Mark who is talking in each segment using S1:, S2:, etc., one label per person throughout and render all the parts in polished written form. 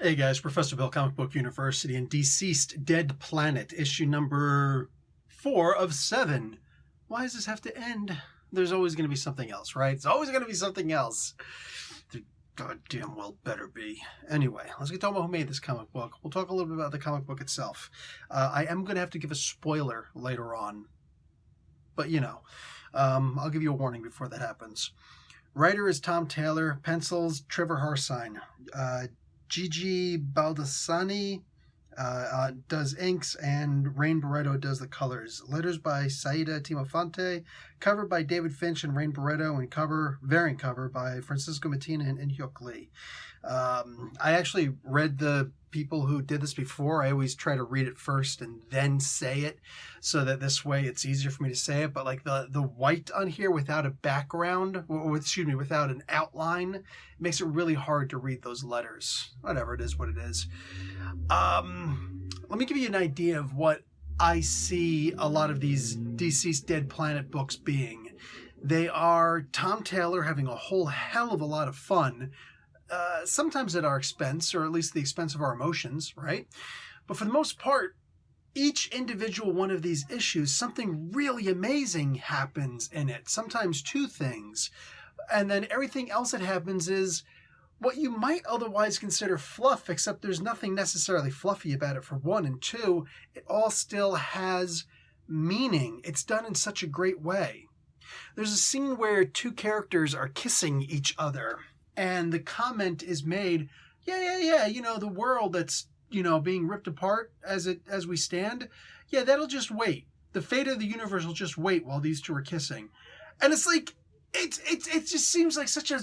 S1: Hey guys, Professor Bill, Comic Book University, and DCeased Dead Planet, issue number 4 of 7. Why does this have to end? There's always going to be something else, right? It's always going to be something else. There goddamn well better be. Anyway, let's get talking about who made this comic book. We'll talk a little bit about the comic book itself. I am going to have to give a spoiler later on. But, I'll give you a warning before that happens. Writer is Tom Taylor. Pencils, Trevor Harsine. Gigi Baldassani does inks, and Rain Barretto does the colors. Letters by Saida Timofonte, cover by David Finch and Rain Barretto, and variant cover by Francisco Mattina and Hyuk Lee. I actually read the people who did this before. I always try to read it first and then say it, so that this way it's easier for me to say it. But like the white on here without a background, without an outline, makes it really hard to read those letters. Whatever, it is what it is. Let me give you an idea of what I see a lot of these DCeased Dead Planet books being. They are Tom Taylor having a whole hell of a lot of fun, sometimes at our expense, or at least the expense of our emotions, right? But for the most part, each individual one of these issues, something really amazing happens in it. Sometimes two things. And then everything else that happens is what you might otherwise consider fluff, except there's nothing necessarily fluffy about it, for one. And two, it all still has meaning. It's done in such a great way. There's a scene where two characters are kissing each other, and the comment is made, yeah, the world that's, being ripped apart as we stand, yeah, that'll just wait. The fate of the universe will just wait while these two are kissing. And it's like, it just seems like such a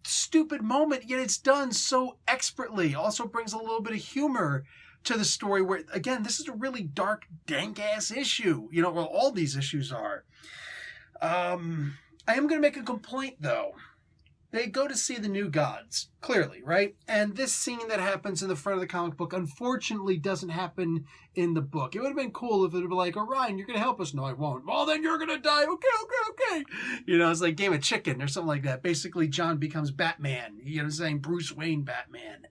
S1: stupid moment, yet it's done so expertly. Also brings a little bit of humor to the story, where, again, this is a really dark, dank-ass issue. Well, all these issues are. I am going to make a complaint, though. They go to see the new gods, clearly, right? And this scene that happens in the front of the comic book, unfortunately, doesn't happen in the book. It would have been cool if it would be like, oh, Ryan, you're going to help us. No, I won't. Well, then you're going to die. Okay. It's like Game of Chicken or something like that. Basically, John becomes Batman. You know what I'm saying? Bruce Wayne Batman.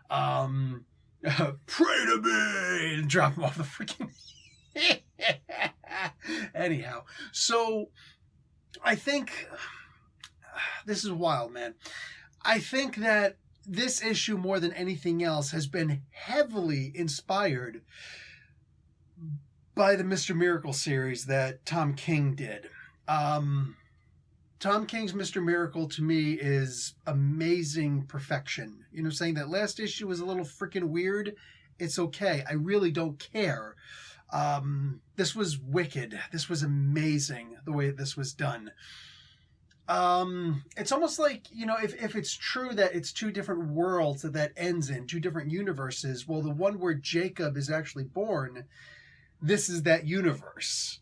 S1: Pray to me! And drop him off the freaking... Anyhow, so I think... This is wild, man. I think that this issue, more than anything else, has been heavily inspired by the Mr. Miracle series that Tom King did. Tom King's Mr. Miracle, to me, is amazing perfection. Saying that last issue was a little freaking weird. It's okay. I really don't care. This was wicked. This was amazing, the way this was done. It's almost like, if it's true that it's two different worlds that ends in, two different universes, well, the one where Jacob is actually born, this is that universe,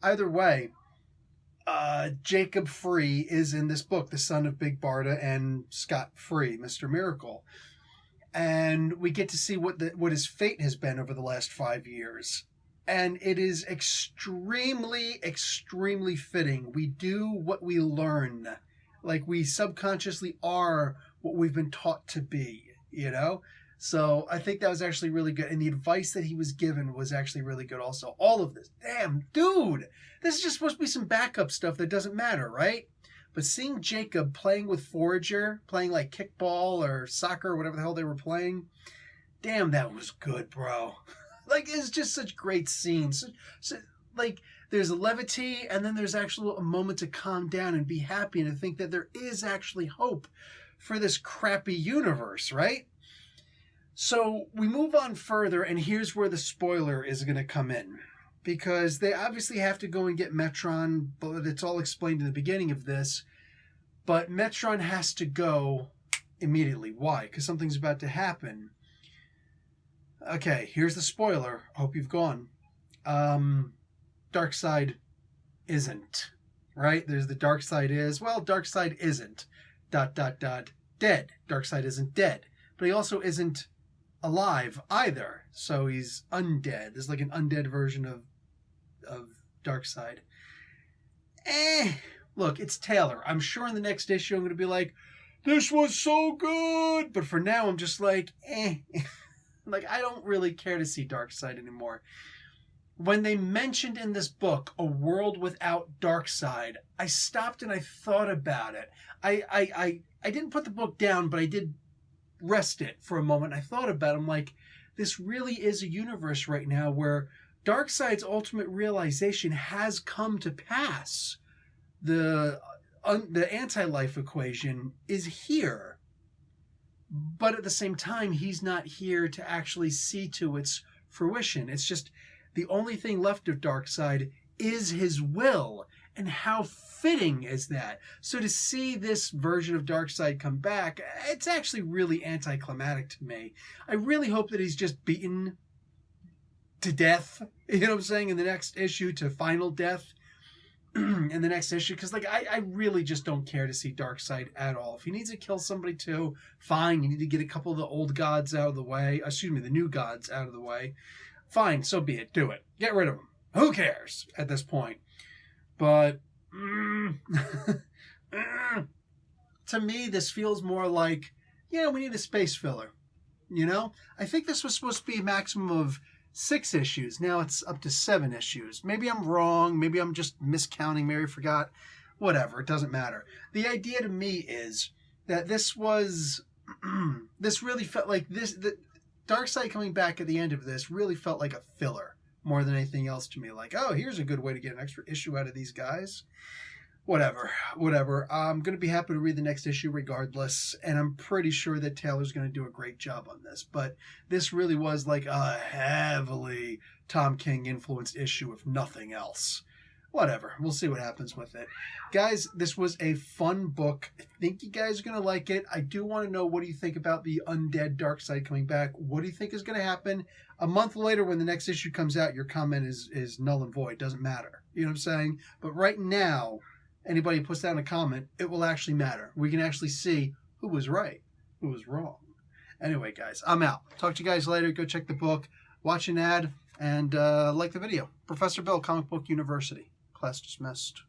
S1: Either way, Jacob Free is in this book, the son of Big Barda and Scott Free, Mr. Miracle. And we get to see what his fate has been over the last 5 years. And it is extremely, extremely fitting. We do what we learn. Like, we subconsciously are what we've been taught to be, So I think that was actually really good. And the advice that he was given was actually really good also. All of this. Damn, dude. This is just supposed to be some backup stuff that doesn't matter, right? But seeing Jacob playing with Forager, playing like kickball or soccer or whatever the hell they were playing, damn, that was good, bro. Like, it's just such great scenes. So, like, there's levity, and then there's actually a moment to calm down and be happy and to think that there is actually hope for this crappy universe, right? So we move on further, and here's where the spoiler is going to come in. Because they obviously have to go and get Metron, but it's all explained in the beginning of this. But Metron has to go immediately. Why? Because something's about to happen. Okay, here's the spoiler. Hope you've gone. Darkseid isn't, right? There's the Darkseid is. Well, Darkseid isn't. ... Dead. Darkseid isn't dead. But he also isn't alive either. So he's undead. There's like an undead version of Darkseid. Look, it's Taylor. I'm sure in the next issue I'm going to be like, this was so good. But for now, I'm just like, eh. Like, I don't really care to see Darkseid anymore. When they mentioned in this book a world without Darkseid, I stopped and I thought about it. I didn't put the book down, but I did rest it for a moment. I thought about it. I'm like, this really is a universe right now where Darkseid's ultimate realization has come to pass. The anti-life equation is here. But at the same time, he's not here to actually see to its fruition. It's just the only thing left of Darkseid is his will. And how fitting is that? So to see this version of Darkseid come back, it's actually really anticlimactic to me. I really hope that he's just beaten to death, you know what I'm saying, in the next issue, to final death in the next issue, because like I really just don't care to see Darkseid at all. If he needs to kill somebody too, fine. You need to get a couple of the old gods out of the way, the new gods out of the way, fine, so be it. Do it. Get rid of them. Who cares at this point? But to me, this feels more like, we need a space filler. I think this was supposed to be a maximum of 6 issues. Now it's up to 7 issues. Maybe I'm wrong. Maybe I'm just miscounting. Maybe I forgot. Whatever. It doesn't matter. The idea to me is that this was, this really felt like the Darkseid coming back at the end of this really felt like a filler more than anything else to me. Like, oh, here's a good way to get an extra issue out of these guys. Whatever. I'm going to be happy to read the next issue regardless, and I'm pretty sure that Taylor's going to do a great job on this. But this really was like a heavily Tom King influenced issue, if nothing else. Whatever. We'll see what happens with it. Guys, this was a fun book. I think you guys are going to like it. I do want to know, what do you think about the undead Darkseid coming back? What do you think is going to happen? A month later, when the next issue comes out, your comment is null and void. Doesn't matter. You know what I'm saying? But right now, anybody puts down a comment, it will actually matter. We can actually see who was right, who was wrong. Anyway, guys, I'm out. Talk to you guys later. Go check the book, watch an ad, and like the video. Professor Bill, Comic Book University. Class dismissed.